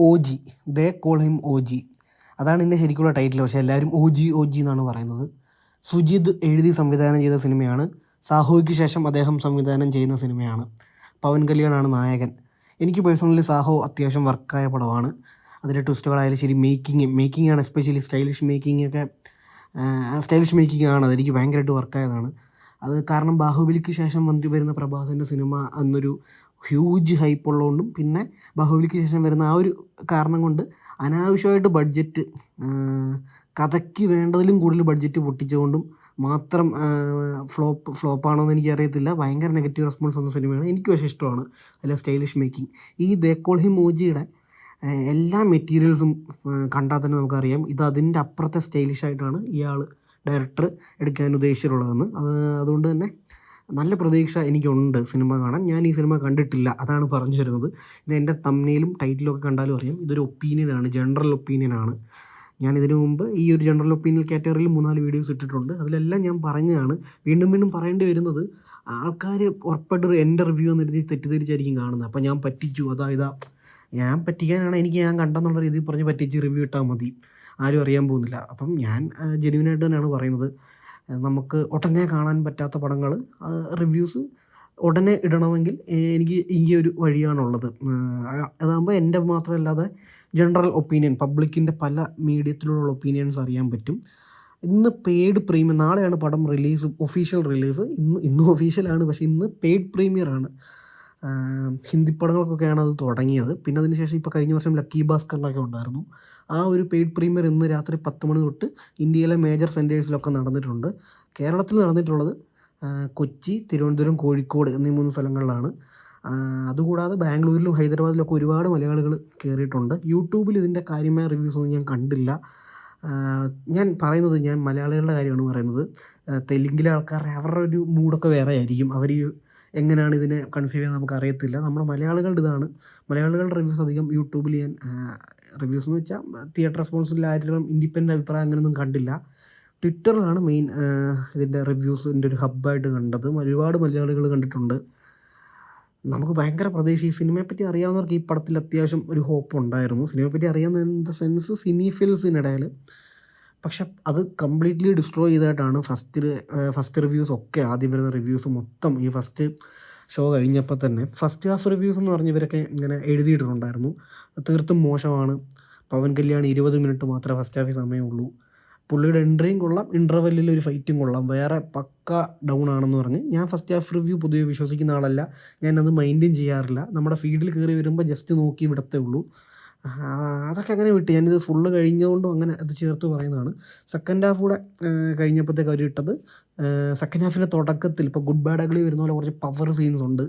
OG, ദേ call him OG. അതാണ് ഇതിൻ്റെ ശരിക്കുള്ള ടൈറ്റിൽ. പക്ഷേ എല്ലാവരും OG എന്നാണ് പറയുന്നത്. സുജിത് എഴുതി സംവിധാനം ചെയ്ത സിനിമയാണ്. സാഹോയ്ക്ക് ശേഷം അദ്ദേഹം സംവിധാനം ചെയ്യുന്ന സിനിമയാണ്. പവൻ കല്യാണാണ് നായകൻ. എനിക്ക് പേഴ്സണലി സാഹോ അത്യാവശ്യം വർക്കായ പടമാണ്. അതിലെ ട്വിസ്റ്റുകളായാലും ശരി, മേക്കിംഗ് ആണ്, എസ്പെഷ്യലി സ്റ്റൈലിഷ് മേക്കിംഗ് ആണ്. അതെനിക്ക് ഭയങ്കരമായിട്ട് വർക്കായതാണ്. അത് കാരണം ബാഹുബലിക്ക് ശേഷം വരുന്ന പ്രഭാസിൻ്റെ സിനിമ എന്നൊരു ഹ്യൂജ് ഹൈപ്പ് ഉള്ളതുകൊണ്ടും പിന്നെ ബാഹുബലിക്ക് ശേഷം വരുന്ന ആ ഒരു കാരണം കൊണ്ട് അനാവശ്യമായിട്ട് ബഡ്ജറ്റ്, കഥയ്ക്ക് വേണ്ടതിലും കൂടുതൽ ബഡ്ജറ്റ് പൊട്ടിച്ചുകൊണ്ടും മാത്രം ഫ്ലോപ്പാണോ എന്ന് എനിക്കറിയത്തില്ല. ഭയങ്കര നെഗറ്റീവ് റെസ്പോൺസ് വന്ന സിനിമയാണ്. എനിക്ക് പക്ഷേ ഇഷ്ടമാണ് അതിലെ സ്റ്റൈലിഷ് മേക്കിംഗ്. ഈ ദേ കോൾ ഹിം OGയുടെ എല്ലാ മെറ്റീരിയൽസും കണ്ടാൽ തന്നെ നമുക്കറിയാം ഇത് അതിൻ്റെ അപ്പുറത്തെ സ്റ്റൈലിഷ് ആയിട്ടാണ് ഡയറക്ടർ എടുക്കാൻ ഉദ്ദേശിച്ചിട്ടുള്ളതെന്ന്. അതുകൊണ്ട് തന്നെ നല്ല പ്രതീക്ഷ എനിക്കുണ്ട് സിനിമ കാണാൻ. ഞാൻ ഈ സിനിമ കണ്ടിട്ടില്ല, അതാണ് പറഞ്ഞു വരുന്നത്. ഇത് എൻ്റെ തംബ്നെയിലും ടൈറ്റിലും ഒക്കെ കണ്ടാലും അറിയാം, ഇതൊരു ഒപ്പീനിയനാണ്, ജനറൽ ഒപ്പീനിയനാണ്. ഞാൻ ഇതിനു മുമ്പ് ഈ ഒരു ജനറൽ ഒപ്പീനിയൻ കാറ്റഗറിയിൽ 3-4 വീഡിയോസ് ഇട്ടിട്ടുണ്ട്. അതിലെല്ലാം ഞാൻ പറഞ്ഞതാണ്. വീണ്ടും പറയേണ്ടി വരുന്നത്, ആൾക്കാർ ഉറപ്പായിട്ട് എൻ്റെ റിവ്യൂ എന്ന് എഴുതി തെറ്റിദ്ധരിച്ചായിരിക്കും കാണുന്നത്. അപ്പോൾ ഞാൻ പറ്റിച്ചു, ഞാൻ പറ്റിക്കാനാണ്, ഞാൻ കണ്ടെന്നുള്ള രീതിയിൽ പറഞ്ഞ് പറ്റിച്ച് റിവ്യൂ ഇട്ടാൽ മതി, ആരും അറിയാൻ പോകുന്നില്ല. അപ്പം ഞാൻ ജെന്യുവനായിട്ട് തന്നെയാണ് പറയുന്നത്. നമുക്ക് ഉടനെ കാണാൻ പറ്റാത്ത പടങ്ങൾ റിവ്യൂസ് ഉടനെ ഇടണമെങ്കിൽ എനിക്ക് ഈ ഒരു വഴിയാണുള്ളത്. അതാകുമ്പോൾ എൻ്റെ മാത്രമല്ലാതെ ജനറൽ ഒപ്പീനിയൻ, പബ്ലിക്കിൻ്റെ പല മീഡിയത്തിലുള്ള ഒപ്പീനിയൻസ് അറിയാൻ പറ്റും. ഇന്ന് പെയ്ഡ് പ്രീമിയർ, നാളെയാണ് പടം ഒഫീഷ്യൽ റിലീസ്. ഇന്ന് ഒഫീഷ്യലാണ്, പക്ഷേ ഇന്ന് പെയ്ഡ് പ്രീമിയറാണ്. ഹിന്ദി പടങ്ങൾക്കൊക്കെയാണ് അത് തുടങ്ങിയത്. പിന്നെ അതിന് ശേഷം ഇപ്പോൾ കഴിഞ്ഞ വർഷം ലക്കി ഭാസ്കറിനൊക്കെ ഉണ്ടായിരുന്നു. ആ ഒരു പെയ്ഡ് പ്രീമിയർ ഇന്ന് രാത്രി 10 മണി തൊട്ട് ഇന്ത്യയിലെ മേജർ സെൻറ്റേഴ്സിലൊക്കെ നടന്നിട്ടുണ്ട്. കേരളത്തിൽ നടന്നിട്ടുള്ളത് കൊച്ചി, തിരുവനന്തപുരം, കോഴിക്കോട് എന്നീ 3 സ്ഥലങ്ങളിലാണ്. അതുകൂടാതെ ബാംഗ്ലൂരിലും ഹൈദരാബാദിലൊക്കെ ഒരുപാട് മലയാളികൾ കയറിയിട്ടുണ്ട്. യൂട്യൂബിൽ ഇതിൻ്റെ കാര്യമായ റിവ്യൂസൊന്നും ഞാൻ കണ്ടില്ല. ഞാൻ മലയാളികളുടെ കാര്യമാണ് പറയുന്നത്. തെലുങ്കിലെ ആൾക്കാരുടെ അവരുടെ ഒരു മൂഡൊക്കെ വേറെ ആയിരിക്കും. അവർ എങ്ങനെയാണ് ഇതിനെ കൺസീവ് ചെയ്യുന്നത് നമുക്കറിയത്തില്ല. നമ്മുടെ മലയാളികളുടെ റിവ്യൂസ് അധികം യൂട്യൂബിൽ ഞാൻ റിവ്യൂസ് എന്ന് വെച്ചാൽ തിയേറ്റർ റെസ്പോൺസിൽ ആരും ഇൻഡിപെൻഡൻ്റ് അഭിപ്രായം അങ്ങനെയൊന്നും കണ്ടില്ല. ട്വിറ്ററിലാണ് മെയിൻ ഇതിൻ്റെ റിവ്യൂസിൻ്റെ ഒരു ഹബ്ബായിട്ട് കണ്ടത്. ഒരുപാട് മലയാളികൾ കണ്ടിട്ടുണ്ട്. നമുക്ക് ഭയങ്കര പ്രതീക്ഷ, ഈ സിനിമയെപ്പറ്റി അറിയാവുന്നവർക്ക് ഈ പടത്തിൽ അത്യാവശ്യം ഒരു ഹോപ്പ് ഉണ്ടായിരുന്നു. സിനിമയെപ്പറ്റി അറിയാവുന്ന ഇൻ ദ സെൻസ് സിനിഫിൽസിനിടയിൽ. പക്ഷെ അത് കംപ്ലീറ്റ്ലി ഡിസ്ട്രോയ് ചെയ്തിട്ടാണ് ഫസ്റ്റ് റിവ്യൂസ് ഒക്കെ, ആദ്യം വരുന്ന റിവ്യൂസ് മൊത്തം ഈ ഫസ്റ്റ് ഷോ കഴിഞ്ഞപ്പോൾ തന്നെ ഫസ്റ്റ് ഹാഫ് റിവ്യൂസ് എന്ന് പറഞ്ഞ് ഇവരൊക്കെ ഇങ്ങനെ എഴുതിയിട്ടുണ്ടായിരുന്നു. തീർത്തും മോശമാണ്. പവൻ കല്യാൺ 20 മിനിറ്റ് മാത്രമേ ഫസ്റ്റ് ഹാഫിൽ സമയമുള്ളൂ. പുള്ളിയുടെ എൻട്രിയും കൊള്ളാം, ഇൻ്റർവെല്ലിൽ ഒരു ഫൈറ്റും കൊള്ളാം, വേറെ പക്ക ഡൗൺ ആണെന്ന് പറഞ്ഞ് ഞാൻ ഫസ്റ്റ് ഹാഫ് റിവ്യൂ പൊതുവെ വിശ്വസിക്കുന്ന ആളല്ല. ഞാനത് മൈൻഡും ചെയ്യാറില്ല. നമ്മുടെ ഫീൽഡിൽ കയറി വരുമ്പോൾ ജസ്റ്റ് നോക്കി വിടത്തേ ഉള്ളൂ. അതൊക്കെ അങ്ങനെ വിട്ട് ഞാനിത് ഫുള്ള് കഴിഞ്ഞുകൊണ്ടും അങ്ങനെ അത് ചേർത്ത് പറയുന്നതാണ്. സെക്കൻഡ് ഹാഫ് കൂടെ കഴിഞ്ഞപ്പോഴത്തേക്ക് അവർ ഇട്ടത്, സെക്കൻഡ് ഹാഫിൻ്റെ തുടക്കത്തിൽ ഇപ്പോൾ ഗുഡ് ബാഡ് അഗ്ലി വരുന്ന പോലെ കുറച്ച് പവർ സീൻസ് ഉണ്ട്.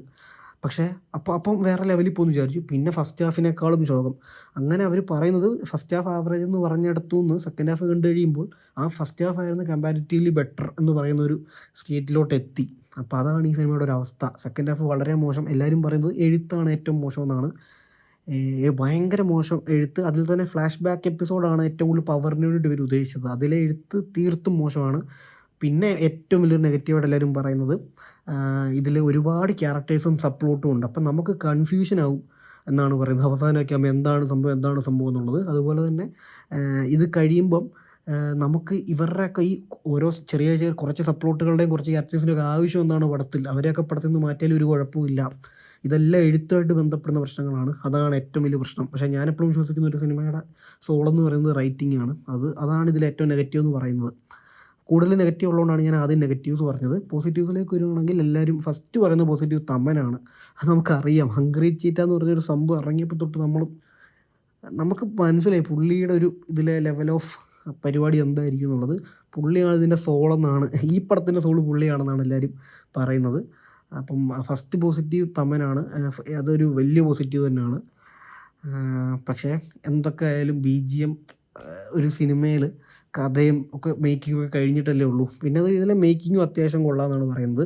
പക്ഷേ അപ്പം വേറെ ലെവലിൽ പോകുമെന്ന് വിചാരിച്ചു. പിന്നെ ഫസ്റ്റ് ഹാഫിനേക്കാളും ശോകം. അങ്ങനെ അവർ പറയുന്നത് ഫസ്റ്റ് ഹാഫ് ആവറേജ് എന്ന് പറഞ്ഞിടത്തു നിന്ന് സെക്കൻഡ് ഹാഫ് കണ്ടു കഴിയുമ്പോൾ ആ ഫസ്റ്റ് ഹാഫ് ആയിരുന്നു കമ്പാരിറ്റീവ്ലി ബെറ്റർ എന്ന് പറയുന്ന ഒരു സ്റ്റേറ്റിലോട്ട് എത്തി. അപ്പോൾ അതാണ് ഈ സിനിമയുടെ ഒരു അവസ്ഥ. സെക്കൻഡ് ഹാഫ് വളരെ മോശം. എല്ലാവരും പറയുന്നത് എഴുത്താണ് ഏറ്റവും മോശം എന്നാണ്. ഭയങ്കര മോശം എഴുത്ത്. അതിൽ തന്നെ ഫ്ലാഷ് ബാക്ക് എപ്പിസോഡാണ് ഏറ്റവും കൂടുതൽ പവറിന് വേണ്ടിയിട്ട് ഇവർ ഉദ്ദേശിച്ചത്. അതിലെ എഴുത്ത് തീർത്തും മോശമാണ്. പിന്നെ ഏറ്റവും വലിയൊരു നെഗറ്റീവായിട്ട് എല്ലാവരും പറയുന്നത്, ഇതിൽ ഒരുപാട് ക്യാരക്ടേഴ്സും സബ്പ്ലോട്ടും ഉണ്ട്. അപ്പം നമുക്ക് കൺഫ്യൂഷൻ ആവും എന്നാണ് പറയുന്നത്. അവസാനമൊക്കെ ആകുമ്പോൾ എന്താണ് സംഭവം എന്നുള്ളത്. അതുപോലെ തന്നെ ഇത് കഴിയുമ്പം നമുക്ക് ഇവരുടെയൊക്കെ ഈ ഓരോ ചെറിയ കുറച്ച് സബ്പ്ലോട്ടുകളുടെയും കുറച്ച് ക്യാരക്ടേഴ്സിൻ്റെയൊക്കെ ആവശ്യം എന്താണ് പടത്തിൽ, അവരെയൊക്കെ പടത്തിൽ നിന്ന് മാറ്റിയാലും ഒരു കുഴപ്പമില്ല. ഇതെല്ലാം എഴുത്തുമായിട്ട് ബന്ധപ്പെടുന്ന പ്രശ്നങ്ങളാണ്. അതാണ് ഏറ്റവും വലിയ പ്രശ്നം. പക്ഷേ ഞാനെപ്പോഴും വിശ്വസിക്കുന്ന ഒരു സിനിമയുടെ സോളെന്ന് പറയുന്നത് റൈറ്റിംഗ് ആണ്. അതാണ് ഇതിൽ ഏറ്റവും നെഗറ്റീവ് എന്ന് പറയുന്നത്. കൂടുതൽ നെഗറ്റീവ് ഉള്ളതുകൊണ്ടാണ് ഞാൻ ആദ്യം നെഗറ്റീവ്സ് പറഞ്ഞത്. പോസിറ്റീവ്സിലേക്ക് വരുവാണെങ്കിൽ എല്ലാവരും ഫസ്റ്റ് പറയുന്ന പോസിറ്റീവ് തമനാണ്. അത് നമുക്കറിയാം. ഹംഗ്രി ചീറ്റ എന്ന് പറഞ്ഞൊരു സംഭവം ഇറങ്ങിയപ്പോൾ തൊട്ട് നമുക്ക് മനസ്സിലായി പുള്ളിയുടെ ഒരു ഇതിലെ ലെവൽ ഓഫ് പരിപാടി എന്തായിരിക്കും എന്നുള്ളത്. പുള്ളിയാണ് ഇതിൻ്റെ സോളെന്നാണ്, ഈ പടത്തിൻ്റെ സോള് പുള്ളിയാണെന്നാണ് എല്ലാവരും പറയുന്നത്. അപ്പം ഫസ്റ്റ് പോസിറ്റീവ് തമനാണ്. അതൊരു വലിയ പോസിറ്റീവ് തന്നെയാണ്. പക്ഷേ എന്തൊക്കെ ആയാലും BGM ഒരു സിനിമയിൽ കഥയും ഒക്കെ മേക്കിങ്ങൊക്കെ കഴിഞ്ഞിട്ടല്ലേ ഉള്ളൂ. പിന്നെ ഇതിലെ മേക്കിങ്ങും അത്യാവശ്യം കൊള്ളാമെന്നാണ് പറയുന്നത്.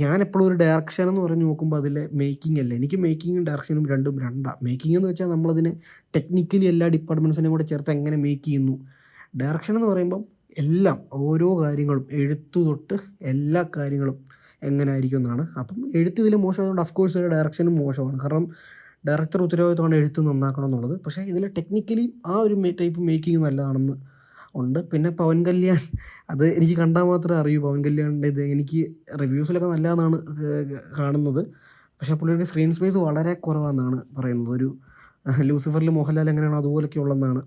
ഞാനെപ്പോഴും ഒരു ഡയറക്ഷൻ എന്ന് പറഞ്ഞ് നോക്കുമ്പോൾ അതിലെ മേക്കിംഗ് അല്ല, എനിക്ക് മേക്കിങ്ങും ഡയറക്ഷനും രണ്ടും രണ്ടാണ്. മേക്കിംഗ് എന്ന് വെച്ചാൽ നമ്മളതിനെ ടെക്നിക്കലി എല്ലാ ഡിപ്പാർട്ട്മെൻറ്റ്സിനെയും കൂടെ ചേർത്ത് എങ്ങനെ മേക്ക് ചെയ്യുന്നു. ഡയറക്ഷൻ എന്ന് പറയുമ്പം എല്ലാം, ഓരോ കാര്യങ്ങളും, എഴുത്തു തൊട്ട് എല്ലാ കാര്യങ്ങളും എങ്ങനെ ആയിരിക്കും എന്നാണ്. അപ്പം എഴുത്ത് ഇതിൽ മോശമായതുകൊണ്ട് അഫ്കോഴ്സ് ഡയറക്ഷനും മോശമാണ്. കാരണം ഡയറക്ടർ ഉത്തരവാദിത്തമാണ് എഴുത്ത് നന്നാക്കണം എന്നുള്ളത്. പക്ഷേ ഇതിൽ ടെക്നിക്കലി ആ ഒരു ടൈപ്പ് മേക്കിംഗ് നല്ലതാണെന്ന് ഉണ്ട്. പിന്നെ പവൻ കല്യാൺ, അത് എനിക്ക് കണ്ടാൽ മാത്രമേ അറിയൂ പവൻ കല്യാണിൻ്റെ ഇത്. എനിക്ക് റിവ്യൂസിലൊക്കെ നല്ലതെന്നാണ് കാണുന്നത്. പക്ഷേ പുള്ളിയുടെ സ്ക്രീൻ സ്പേസ് വളരെ കുറവാണെന്നാണ് പറയുന്നത്. ഒരു ലൂസിഫറിൽ മോഹൻലാൽ എങ്ങനെയാണോ അതുപോലൊക്കെ ഉള്ളതെന്നാണ്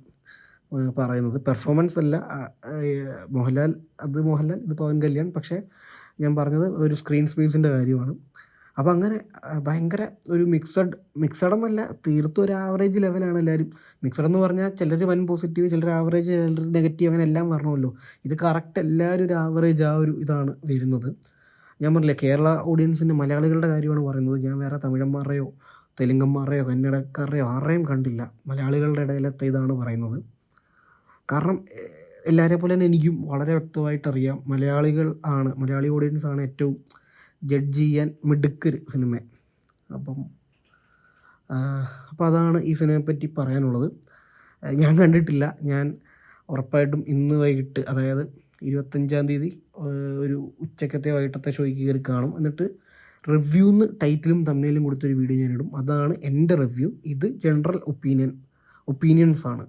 പറയുന്നത്. പെർഫോമൻസ് അല്ല മോഹൻലാൽ, അത് മോഹൻലാൽ, ഇത് പവൻ കല്യാൺ. പക്ഷേ ഞാൻ പറഞ്ഞത് ഒരു സ്ക്രീൻ സ്പേസിൻ്റെ കാര്യമാണ്. അപ്പോൾ അങ്ങനെ ഭയങ്കര ഒരു മിക്സഡ് എന്നല്ല, തീർത്തും ഒരു ആവറേജ് ലെവലാണ് എല്ലാവരും. മിക്സഡ് എന്ന് പറഞ്ഞാൽ ചിലർ വൻ പോസിറ്റീവ്, ചിലർ ആവറേജ്, ചിലർ നെഗറ്റീവ്, അങ്ങനെ എല്ലാം പറഞ്ഞല്ലോ. ഇത് കറക്റ്റ് എല്ലാവരും ഒരു ആവറേജ് ആ ഒരു ഇതാണ് വരുന്നത്. ഞാൻ പറഞ്ഞില്ലേ, കേരള ഓഡിയൻസിൻ്റെ, മലയാളികളുടെ കാര്യമാണ് പറയുന്നത്. ഞാൻ വേറെ തമിഴന്മാരുടെയോ തെലുങ്കന്മാരുടെയോ കന്നഡക്കാരുടെയോ ആരുടെയും കണ്ടില്ല. മലയാളികളുടെ ഇടയിലത്തെ ഇതാണ് പറയുന്നത്. കാരണം എല്ലാവരെ പോലെ തന്നെ എനിക്കും വളരെ വ്യക്തമായിട്ടറിയാം, മലയാളി ഓഡിയൻസ് ആണ് ഏറ്റവും ജഡ്ജ് ചെയ്യാൻ മിടുക്കർ സിനിമ. അപ്പം അതാണ് ഈ സിനിമയെപ്പറ്റി പറയാനുള്ളത്. ഞാൻ കണ്ടിട്ടില്ല. ഞാൻ ഉറപ്പായിട്ടും ഇന്ന് വൈകിട്ട്, അതായത് 25-ാം തീയതി ഒരു ഉച്ചക്കത്തെ വൈകിട്ടത്തെ ഷോയ്ക്ക് കയറി കാണും. എന്നിട്ട് റിവ്യൂന്ന് ടൈറ്റിലും തമ്മിലും കൊടുത്തൊരു വീഡിയോ ഞാനിടും. അതാണ് എൻ്റെ റിവ്യൂ. ഇത് ജനറൽ ഒപ്പീനിയൻസ് ആണ്.